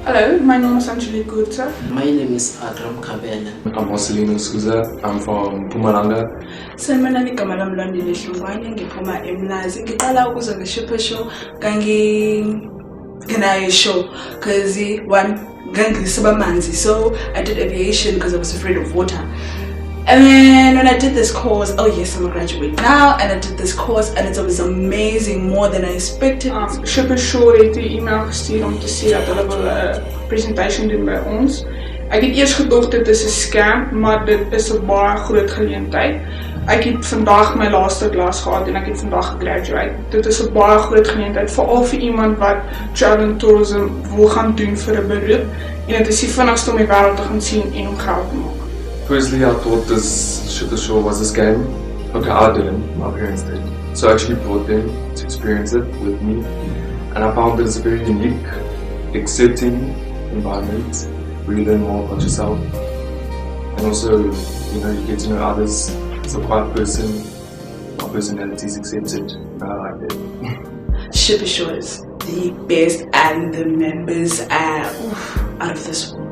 Hello, my name is Angelique Gupta. My name is Akram Kabela. I'm Marcelino Souza. I'm from Mpumalanga. Sanibonani igama lami Lwandile Hluvane, ngiphuma eMlazi. Ngiqala ukuza nge-Shipper Show nginayo show because one ngangisaba manzi, so I did aviation because I was afraid of water. And then when I did this course, oh yes, I'm a graduate now, and I did this course and it was amazing, more than I expected. Shipper Show het die e-mail gestuur om te sê dat hulle wil 'n presentation doen by ons. Ek het eers gedog dit is 'n scam, maar dit is 'n baie groot geleentheid. Ek het vandag my laaste klas gehad en ek het vandag gegraduate. Dit is 'n baie groot geleentheid, veral vir iemand wat travel and tourism wil gaan doen vir 'n beroep. En dit is die vinnigste om die wêreld te gaan sien en om geld te maak. Firstly, I thought this Shipper Show was a scam. Okay, I didn't. My parents did. So I actually brought them to experience it with me. And I found that it's a very unique, accepting environment where you learn more about yourself. And also, you get to know others. As a quiet person, my personality is accepted. And I like that. Shipper Show is the best and the members are out of this world.